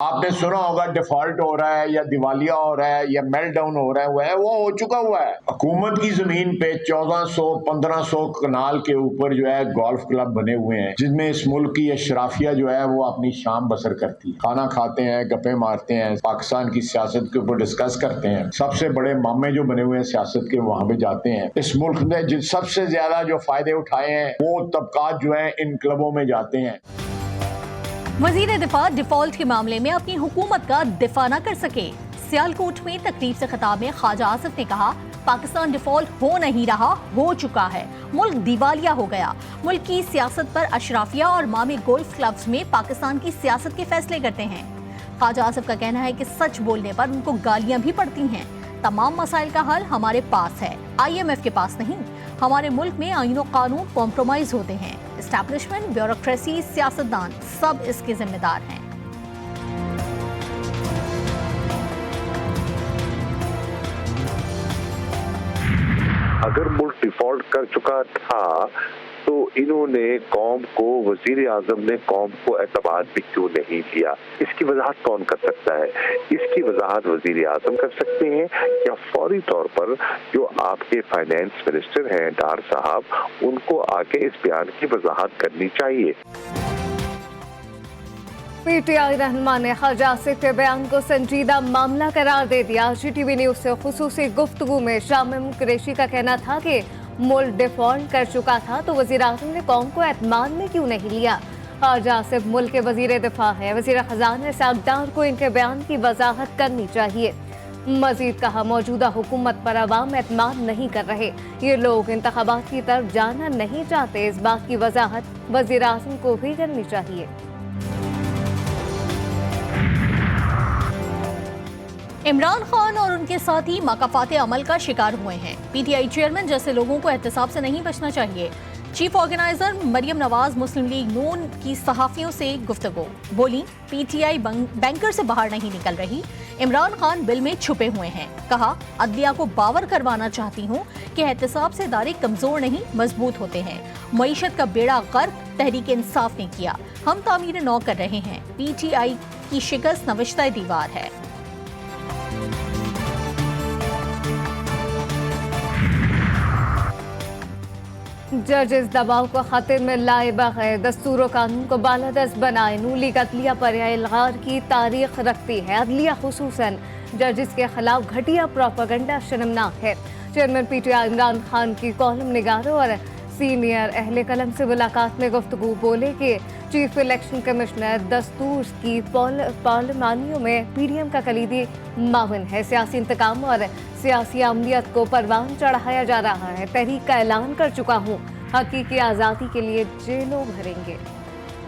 आपने सुना होगा डिफॉल्ट हो रहा है या दिवालिया हो रहा है या मेल्टडाउन हो रहा है, वो हो चुका हुआ है। हुकूमत की जमीन पे 1400-1500 कनाल के ऊपर जो है गोल्फ क्लब बने हुए हैं, जिसमें इस मुल्क की अशराफिया जो है वो अपनी शाम बसर करती है, खाना खाते हैं, गप्पे मारते हैं, पाकिस्तान की सियासत के ऊपर डिस्कस करते हैं। सबसे बड़े मामे जो बने हुए हैं सियासत के, वहां पे जाते हैं। इस मुल्क ने जिन सबसे ज्यादा जो फायदे उठाए हैं वो तबकात जो है इन क्लबों में जाते हैं। वजीर दिफा डिफॉल्ट के मामले में अपनी हुकूमत का दिफा न कर सके। सियालकोट में तकरीब से खिताब में ख्वाजा आसिफ ने कहा, पाकिस्तान डिफॉल्ट हो नहीं रहा, हो चुका है। मुल्क दिवालिया हो गया। मुल्क की सियासत पर अशराफिया और मामे गोल्फ क्लब्स में पाकिस्तान की सियासत के फैसले करते हैं। ख्वाजा आसिफ का कहना है कि सच बोलने पर उनको गालियां भी पड़ती हैं। तमाम मसाइल का हल हमारे पास है, IMF के पास नहीं। हमारे मुल्क में आईन और कानून कॉम्प्रोमाइज होते हैं। एस्टैब्लिशमेंट, ब्यूरोक्रेसी, सियासतदान सब इसके जिम्मेदार हैं। अगर मुल्क डिफॉल्ट कर चुका था तो इन्होंने कौम को, वजीर आजम ने कौम को एतबार भी क्यों नहीं दिया? इसकी वजाहत कौन कर सकता है? इसकी वजाहत वजीर आजम कर सकते हैं या फौरी तौर पर जो आपके फाइनेंस मिनिस्टर हैं डार साहब, उनको आके इस बयान की वजाहत करनी चाहिए। PTI रहनुमा ने ख्वाजा आसिफ के बयान को संजीदा मामला करार दे दिया। GTV न्यूज से खुसूसी गुफ्तगू में शामिम कुरैशी का कहना था कि मुल्क डिफॉल्ट कर चुका था तो वजीर आजम ने कौम को एतमाद में क्यों नहीं लिया। ख्वाजा आसिफ मुल्क के वजीर दिफा है। वजीर खजाना सागदार को इनके बयान की वजाहत करनी चाहिए। मजीद कहा, मौजूदा हुकूमत पर अवाम एतमाद नहीं कर रहे। ये लोग इंतखाबात की तरफ जाना नहीं चाहते। इस बात की वजाहत वजीर आजम को भी करनी चाहिए। इमरान खान और उनके साथी मकाफात अमल का शिकार हुए हैं। PTI चेयरमैन जैसे लोगों को एहतसाब से नहीं बचना चाहिए। चीफ ऑर्गेनाइजर मरियम नवाज मुस्लिम लीग नून की सहाफियों से गुफ्तगू बोली, PTI बैंकर से बाहर नहीं निकल रही। इमरान खान बिल में छुपे हुए हैं। कहा, अदलिया को बावर करवाना चाहती हूँ कि एहतसाब से इदारे कमजोर नहीं मजबूत होते हैं। मईशत का बेड़ा गर्क तहरीक इंसाफ ने किया। हम तामीर नौ कर रहे हैं। PTI की शिकस्त नविश्ता दीवार है। जजेस दबाव को खातिर में लाए बगैर दस्तूर और कानून को बालादस्त बनाए। नून लीग अदलिया पर इल्गार की तारीख रखती है। अदलिया खुसूसन जजेस के खिलाफ घटिया प्रोपेगेंडा शर्मनाक है। चेयरमैन PTI इमरान खान की कॉलम निगारों और सीनियर अहले कलम से मुलाकात में गुफ्तगू बोले कि चीफ इलेक्शन कमिश्नर दस्तूर की पार्लिमानियों में PDM का कलीदी मावन है। सियासी इंतकाम और सियासी अमलियत को परवान चढ़ाया जा रहा है। तहरीक का ऐलान कर चुका हूँ, हकीकी आज़ादी के लिए जेलों भरेंगे।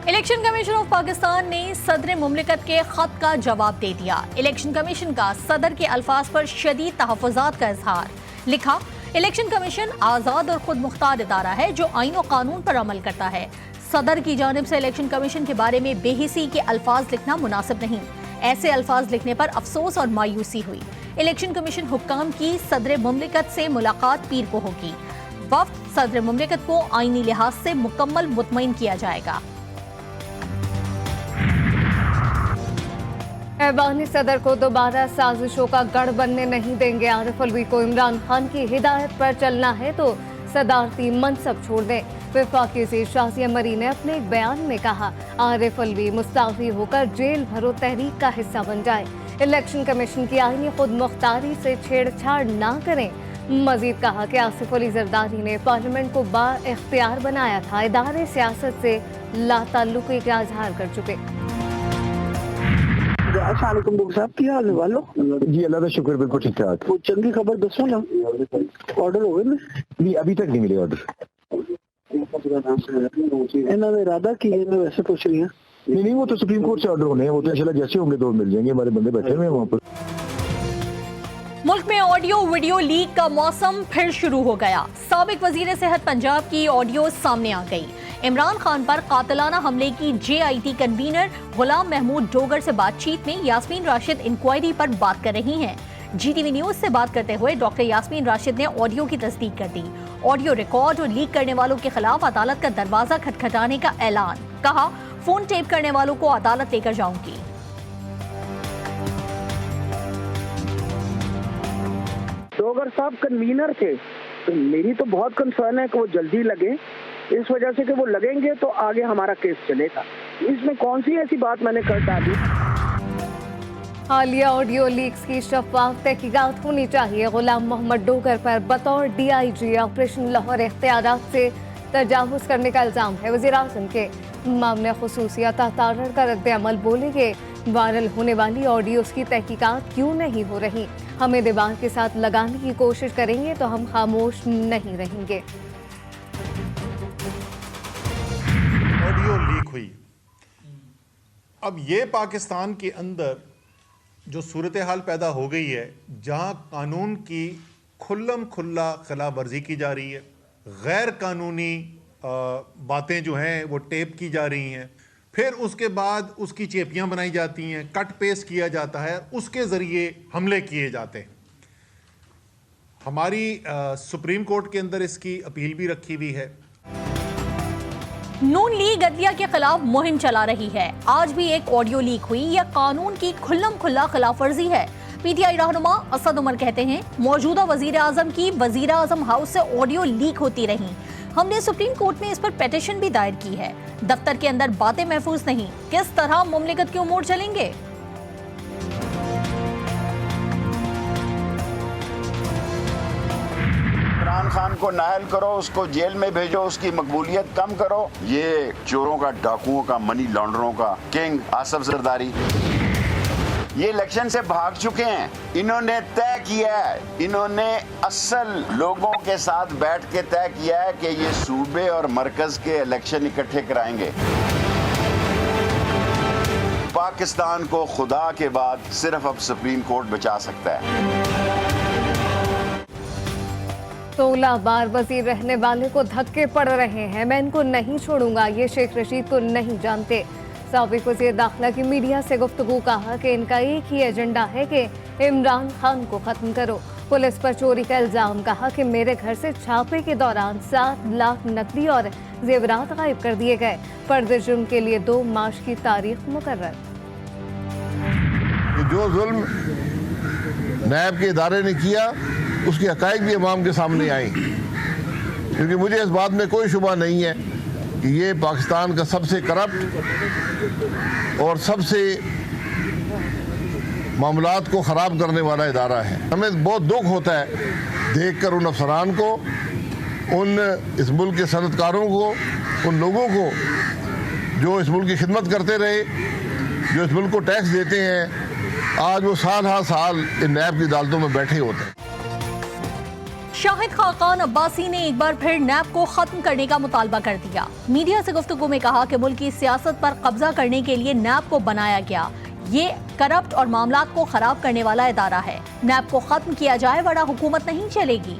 इलेक्शन कमीशन ऑफ पाकिस्तान ने सदर मुमलिकत के खत का जवाब दे दिया। इलेक्शन कमीशन का सदर के अल्फाज पर शदीद तहफ़्फ़ुज़ात का इजहार। लिखा, इलेक्शन कमीशन आज़ाद और खुद मुख्तार इदारा है जो आईन और कानून पर अमल करता है। सदर की जानिब से इलेक्शन कमीशन के बारे में बेहिसी के अल्फाज लिखना मुनासिब नहीं। ऐसे अल्फाज लिखने पर अफसोस और मायूसी हुई। इलेक्शन कमीशन हुक्काम की सदर मुमलिकत से मुलाकात पीर को होगी। वफ्द सदर मुमलिकत को आईनी लिहाज से मुकम्मल मुतमईन किया जाएगा। ऐवानी सदर को दोबारा साजिशों का गढ़ बनने नहीं देंगे। आरिफ अलवी को इमरान खान की हिदायत पर चलना है तो सदारती मनसब छोड़ दें। वफाकी से शाजिया मरी ने अपने एक बयान में कहा, आरिफ अलवी मुस्ताफी होकर जेल भरो तहरीक का हिस्सा बन जाए। इलेक्शन कमीशन की आईनी खुद मुख्तारी से छेड़छाड़ ना करें। मजीद कहा कि आसिफ अली जरदारी ने पार्लियामेंट को बाइख्तियार बनाया था। इदारे सियासत से लाताल्लुकी का इजहार कर चुके। अस्सलाम वालेकुम डॉक्टर साहब, क्या हाल है वालो? जी अल्लाह का शुक्र, बिल्कुल ठीक ठाक। वो चंगी खबर दसो ना, ऑर्डर हो गए ना? नहीं अभी तक नहीं मिले ऑर्डर। इन्होंने इरादा की है, मैं वैसे पूछ रही हूँ। नहीं वो तो सुप्रीम कोर्ट से ऑर्डर होने हैं, वो तो इंशाल्लाह जैसे होंगे तो मिल जाएंगे। हमारे बंदे बैठे हुए हैं वहाँ पर। मुल्क में ऑडियो वीडियो लीक का मौसम फिर शुरू हो गया। साबिक वजीर सेहत पंजाब की ऑडियो सामने आ गई। इमरान खान पर कातिलाना हमले की JIT कन्वीनर गुलाम महमूद डोगर से बातचीत में यास्मीन राशिद इंक्वायरी पर बात कर रही हैं। GTV न्यूज से बात करते हुए डॉक्टर यास्मीन राशिद ने ऑडियो की तस्दीक कर दी। ऑडियो रिकॉर्ड और लीक करने वालों के खिलाफ अदालत का दरवाजा खटखटाने का ऐलान। कहा, फोन टेप करने वालों को अदालत लेकर जाऊंगी। डोगर साहब कन्वीनर थे, तो मेरी तो बहुत कंसर्न है कि वो जल्दी लगे, इस वजह से कि वो लगेंगे तो आगे हमारा केस चलेगा। इसमें कौन सी ऐसी बात मैंने कर डाली? हालिया ऑडियो लीक्स की शफाफ तहकीकात होनी चाहिए। गुलाम मोहम्मद डोगर पर बतौर DIG ऑपरेशन लाहौर इख्तियारात से तजावुज करने का इल्जाम है। वज़ीर-ए-आज़म के मामले खुसूसियत तारण का रद्द-ए-अमल बोलेंगे। वायरल होने वाली ऑडियोज की तहकीकात क्यों नहीं हो रही? हमें दीवार के साथ लगाने की कोशिश करेंगे तो हम खामोश नहीं रहेंगे। ऑडियो लीक हुई। अब ये पाकिस्तान के अंदर जो सूरत हाल पैदा हो गई है, जहां कानून की खुल्लम खुल्ला खिलाफ वर्जी की जा रही है, गैर कानूनी बातें जो हैं वो टेप की जा रही हैं, फिर उसके बाद उसकी चेपियां बनाई जाती हैं, कट पेस्ट किया जाता है, उसके ज़रिए हमले किए जाते हैं। हमारी सुप्रीम कोर्ट के अंदर इसकी अपील भी रखी हुई है। नून लीग अदलिया के खिलाफ मुहिम चला रही है। आज भी एक ऑडियो लीक हुई। यह कानून की खुल्लम खुल्ला खिलाफ वर्जी है। PTI रहनुमा असद उमर कहते हैं, मौजूदा वजीर आजम की वजीर आजम हाउस से ऑडियो लीक होती रही। हमने सुप्रीम कोर्ट में इस पर पिटीशन भी दायर की है। दफ्तर के अंदर बातें महफूज नहीं, किस तरह मुमलिकत के उमूर चलेंगे? इमरान खान को नाहल करो, उसको जेल में भेजो, उसकी मकबूलियत कम करो। ये चोरों का, डाकुओं का, मनी लॉन्डरों का किंग आसिफ जरदारी ये इलेक्शन से भाग चुके हैं। इन्होंने तय किया है, इन्होंने असल लोगों के साथ बैठ के तय किया है कि ये सूबे और मरकज के इलेक्शन इकट्ठे कराएंगे। पाकिस्तान को खुदा के बाद सिर्फ अब सुप्रीम कोर्ट बचा सकता है। 16 बार वजीर रहने वाले को धक्के पड़ रहे हैं। मैं इनको नहीं छोड़ूंगा। ये शेख रशीद को नहीं जानते। साबिक वज़ीर दाखिला की मीडिया से गुफ्तगू कहा कि इनका एक ही एजेंडा है कि इमरान खान को खत्म करो। पुलिस पर चोरी का इल्जाम। कहा कि मेरे घर से छापे के दौरान 7 लाख नकदी और जेवरात गायब कर दिए गए। फर्द जुर्म के लिए 2 मार्च की तारीख मुकर्रर। जो जुल्म नैब के इदारे ने किया उसकी हकाइक भी अवाम के सामने आई, क्योंकि मुझे इस बात में कोई शुबा नहीं है कि ये पाकिस्तान का सबसे करप्ट और सबसे मामलात को ख़राब करने वाला इदारा है। हमें बहुत दुख होता है देखकर उन अफसरान को, उन इस मुल्क के सनतकारों को, उन लोगों को जो इस मुल्क की खिदमत करते रहे, जो इस मुल्क को टैक्स देते हैं, आज वो साल हर साल इन नैब की अदालतों में बैठे होते हैं। शाहिद खाकान अब्बासी ने एक बार फिर नैब को खत्म करने का मुतालबा कर दिया। मीडिया से गुफ्तगू में कहा कि मुल्क की सियासत पर कब्जा करने के लिए नैब को बनाया गया। ये करप्ट और मामलात को खराब करने वाला इदारा है। नैब को खत्म किया जाए वरना हुकूमत नहीं चलेगी।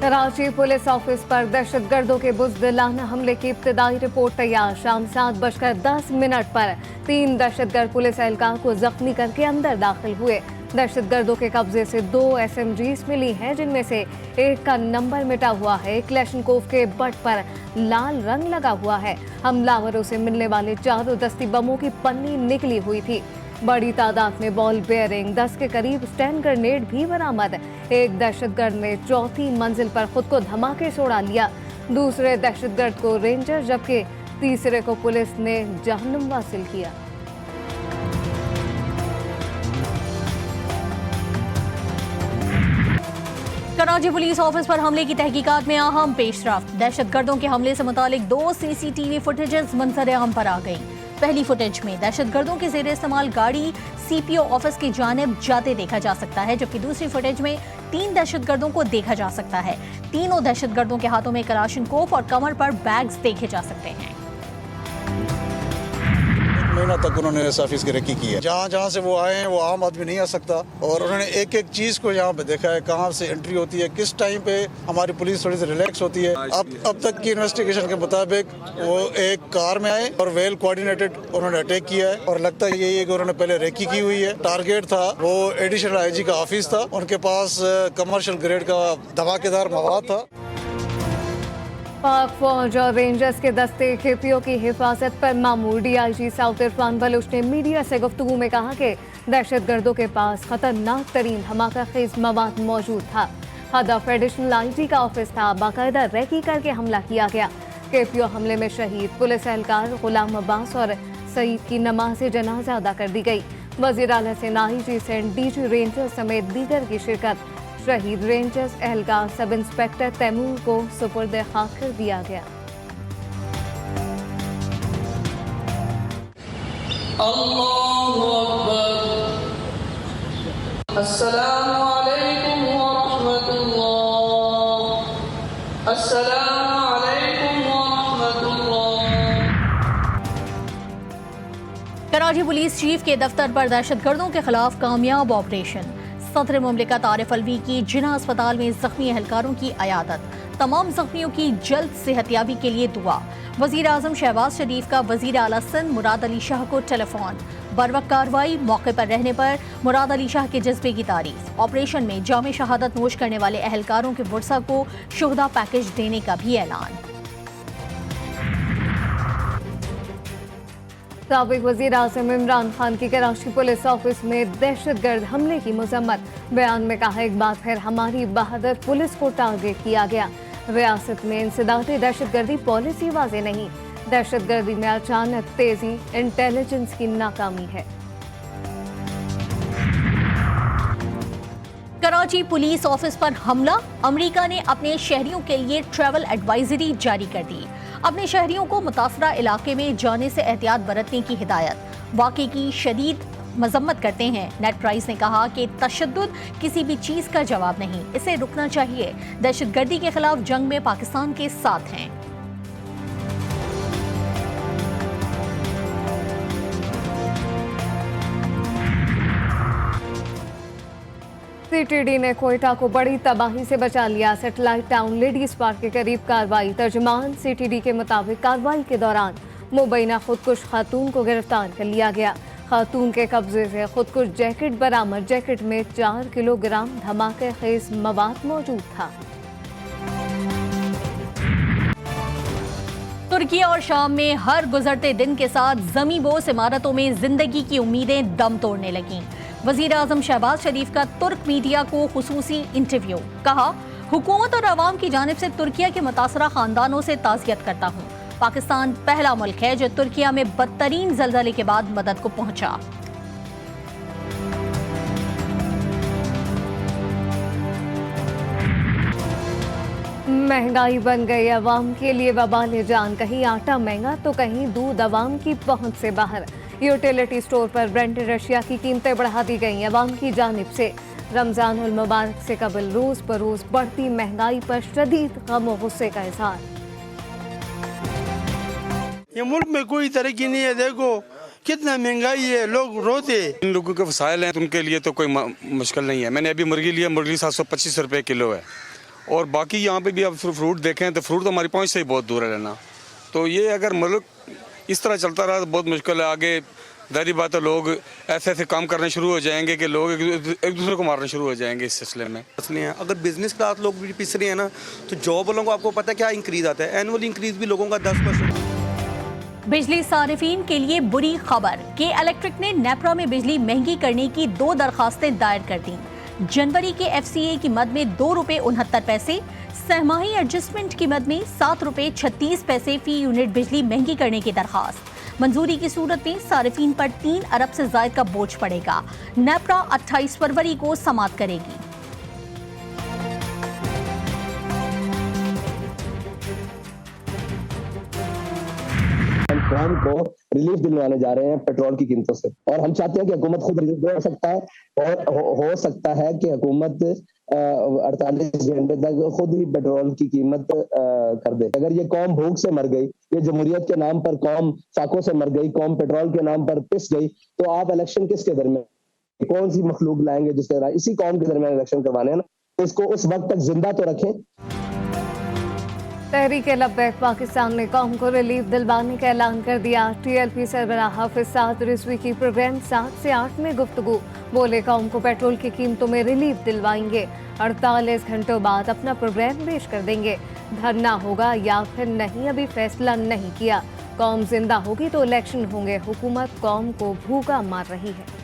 कराची पुलिस ऑफिस पर दहशतगर्दों के बुज़दिलाना हमले की इब्तदाई रिपोर्ट तैयार। शाम 7:10 पर 3 दहशतगर्द पुलिस एहलकार को जख्मी करके अंदर दाखिल हुए। दहशतगर्दों के कब्जे से 2 SMGs मिली हैं, जिनमें से एक का नंबर मिटा हुआ है। क्लैशनकोव के बट पर लाल रंग लगा हुआ है। हमलावरों से मिलने वाले 4 दस्ती बमों की पन्नी निकली हुई थी। बड़ी तादाद में बॉल बेयरिंग, 10 के करीब स्टैंड ग्रेनेड भी बरामद। एक दहशतगर्द ने 4थी मंजिल पर खुद को धमाके से उड़ा लिया। दूसरे दहशतगर्द को रेंजर, जबकि तीसरे को पुलिस ने जहन्नुम वासिल किया। कराची पुलिस ऑफिस पर हमले की तहकीकात में अहम पेशरफ्त। दहशतगर्दों के हमले से मुतालिक 2 CCTV फुटेजेस मंजर आम पर आ गई। पहली फुटेज में दहशतगर्दों के ज़ेरे इस्तेमाल गाड़ी CPO ऑफिस की जानिब जाते देखा जा सकता है, जबकि दूसरी फुटेज में 3 दहशतगर्दों को देखा जा सकता है। तीनों दहशतगर्दों के हाथों में कलाशिनकोव और कमर पर बैग्स देखे जा सकते हैं। महीना तक उन्होंने इस ऑफिस की रेकी की है। जहाँ जहाँ से वो आए हैं वो आम आदमी नहीं आ सकता, और उन्होंने एक एक चीज़ को यहाँ पे देखा है, कहाँ से एंट्री होती है, किस टाइम पे हमारी पुलिस थोड़ी सी रिलैक्स होती है। अब तक की इन्वेस्टिगेशन के मुताबिक वो एक कार में आए और वेल कोऑर्डिनेटेड उन्होंने अटैक किया है, और लगता है यही है कि उन्होंने पहले रेकी की हुई है। टारगेट था वो एडिशनल IG का ऑफिस था, उनके पास कमर्शियल ग्रेड का धमाकेदार मवाद था। पाक फौज और रेंजर्स के दस्ते खेपियों की हिफाजत पर मामूर। DIG साउथ इरफान बलूच ने मीडिया से गुफ्तगू में कहा कि दहशतगर्दों के पास खतरनाक तरीन धमाका खेज मवाद मौजूद था। हदफ एडिशनल IG का ऑफिस था। बाकायदा रेकी करके हमला किया गया। खेपियों हमले में शहीद पुलिस एहलकार गुलाम अब्बास और सईद की नमाज जनाजा अदा कर दी गई। वज़ीर आला से IG सेंट DG रेंजर्स समेत दीगर की शिरकत। शहीद रेंजर्स एहलकार सब इंस्पेक्टर तैमूर को सुपुर्द खाक कर दिया गया। अल्लाहु अकबर। अस्सलामु अलैकुम व रहमतुल्लाह। अस्सलामु अलैकुम व रहमतुल्लाह। कराची पुलिस चीफ के दफ्तर पर दहशतगर्दों के खिलाफ कामयाब ऑपरेशन। सदर मुमलिकत आरिफ अलवी की जिना अस्पताल में जख्मी एहलकारों की अयादत। तमाम जख्मियों की जल्द सेहतयाबी के लिए दुआ। वजीर आजम शहबाज शरीफ का वजीर आला सिंध मुराद अली शाह को टेलीफोन। बरवक्त कार्रवाई, मौके पर रहने पर मुराद अली शाह के जज्बे की तारीफ। ऑपरेशन में जामे शहादत नोश करने वाले एहलकारों के वर्सा को शुहदा पैकेज देने का भी ऐलान। साबिक वज़ीर आज़म इमरान खान की कराची पुलिस ऑफिस में दहशतगर्द हमले की मजम्मत। बयान में कहा, एक बार फिर हमारी बहादुर पुलिस को टारगेट किया गया। रियासत में इंसदादी दहशतगर्दी पॉलिसी वाज़ेह नहीं। दहशतगर्दी में अचानक तेजी इंटेलिजेंस की नाकामी है। कराची पुलिस ऑफिस पर हमला। अमेरिका ने अपने शहरियों के लिए ट्रैवल एडवाइजरी जारी कर दी। अपने शहरियों को मुतासरा इलाके में जाने से एहतियात बरतने की हिदायत। वाक़े की शदीद मजम्मत करते हैं। नेट प्राइस ने कहा कि तशद्दुद किसी भी चीज़ का जवाब नहीं, इसे रुकना चाहिए। दहशतगर्दी के खिलाफ जंग में पाकिस्तान के साथ हैं। CTD ने कोयटा को बड़ी तबाही से बचा लिया। सेटेलाइट टाउन लेडीज पार्क के करीब कार्रवाई। तर्जुमान CTD के मुताबिक कार्रवाई के दौरान मुबैना खुदकुश खातून को गिरफ्तार कर लिया गया। खातून के कब्जे से खुदकुश जैकेट बरामद। जैकेट में 4 किलोग्राम धमाके खेज मवाद मौजूद था। तुर्की और शाम में हर गुजरते दिन के साथ ज़मी बोस इमारतों में जिंदगी की उम्मीदें दम तोड़ने लगीं। वज़ीर आज़म शहबाज शरीफ का तुर्क मीडिया को खुसूसी इंटरव्यू। कहा, हुकूमत और अवाम की जानिब से तुर्किया के मुतासरा खानदानों से ताज़ियत करता हूँ। पाकिस्तान पहला मुल्क है जो तुर्किया में बदतरीन ज़लज़ले के बाद मदद को पहुँचा। महंगाई बन गई अवाम के लिए वबाल जान। कहीं आटा महंगा तो कहीं दूध अवाम की पहुंच से बाहर। यूटिलिटी स्टोर पर ब्रांडेड अशिया की कीमतें बढ़ा दी गई अवाम की जानिब से। रमजानुल मुबारक से कबल रोज बरोज बढ़ती महंगाई पर शदीद गम और गुस्से का इजहार। ये मुल्क में कोई तरक्की नहीं है। देखो कितना महंगाई है, लोग रोते। इन लोगों के वसाइल हैं, उनके लिए तो कोई मुश्किल नहीं है। मैंने अभी मुर्गी लिया, मुर्गी 725 रुपये किलो है। और बाकी यहाँ पे भी अब फ्रूट देखें तो फ्रूट तो हमारी पहुँच से ही बहुत दूर है लेना। तो ये अगर मुल्क इस तरह चलता रहा तो बहुत मुश्किल है। आगे जाहिर बात है लोग ऐसे काम करने शुरू हो जाएंगे कि लोग एक दूसरे को मारने शुरू हो जाएंगे इस सिलसिले में। इसलिए अगर बिजनेस क्लास लोग भी पिस रहे हैं ना, तो जॉब वालों को आपको पता है क्या इंक्रीज आता है। एनुअल इंक्रीज भी लोगों का 10%। बिजली सारिफीन के लिए बुरी खबर। के इलेक्ट्रिक ने नेपरा में बिजली महंगी करने की 2 दरखास्तें दायर कर दी। जनवरी के FCA की मद में 2 रुपये 69 पैसे, सहमाही एडजस्टमेंट की मद में 7 रुपये 36 पैसे फी यूनिट बिजली महंगी करने की दरखास्त। मंजूरी की सूरत में सारिफीन पर 3 अरब से ज्यादा का बोझ पड़ेगा। नेपरा 28 फरवरी को समाप्त करेगी। हम कौम को रिलीफ दिलवाने जा रहे हैं पेट्रोल की कीमतों से, और हम चाहते हैं कि हुकूमत खुद रिलीफ दे सकता है, और हो सकता है कि हुकूमत 48 घंटे तक खुद ही पेट्रोल की कीमत कर दे। अगर ये कौम भूख से मर गई, ये जमहूरियत के नाम पर कौम फाकों से मर गई, कौम पेट्रोल के नाम पर पिस गई, तो आप इलेक्शन किसके दरमियान, कौन सी मखलूक लाएंगे जिसके इसी कौम के दरमियान इलेक्शन करवाने हैं ना। इसको उस वक्त तक जिंदा तो रखें। तहरीक लब्बैक पाकिस्तान ने कौम को रिलीफ दिलवाने का ऐलान कर दिया। TLP सरबराह हाफिज साद रिजवी की प्रोग्राम 7 से 8 में गुफ्तगू। बोले कौम को पेट्रोल की कीमतों में रिलीफ दिलवाएंगे। 48 घंटों बाद अपना प्रोग्राम पेश कर देंगे। धरना होगा या फिर नहीं, अभी फैसला नहीं किया। कौम जिंदा होगी तो इलेक्शन होंगे। हुकूमत कौम को भूखा मार रही है।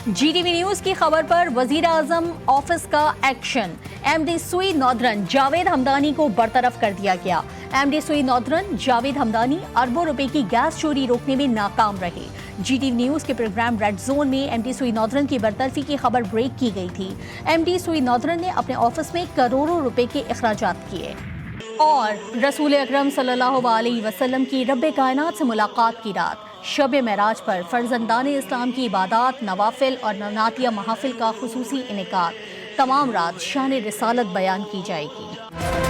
GTV न्यूज की खबर पर वजीर आजम ऑफिस का एक्शन। MD सुई नौदरन जावेद हमदानी को बरतरफ कर दिया गया। MD सुई नौदरन जावेद हमदानी अरबों रुपए की गैस चोरी रोकने में नाकाम रहे। GTV न्यूज के प्रोग्राम रेड जोन में MD सुई नौदरन की बरतरफी की खबर ब्रेक की गई थी। MD सुई नौदरन ने अपने ऑफिस में करोड़ों रुपए के अखराजात किए। और रसूल अकरम सल्लल्लाहु अलैहि वसल्लम की रब्बे कायनात से मुलाकात की रात शब मेराज पर फर्जंदान इस्लाम की इबादत, नवाफिल और नवनातिया महाफिल का खुसूसी इनेकाद। तमाम रात शान रिसालत बयान की जाएगी।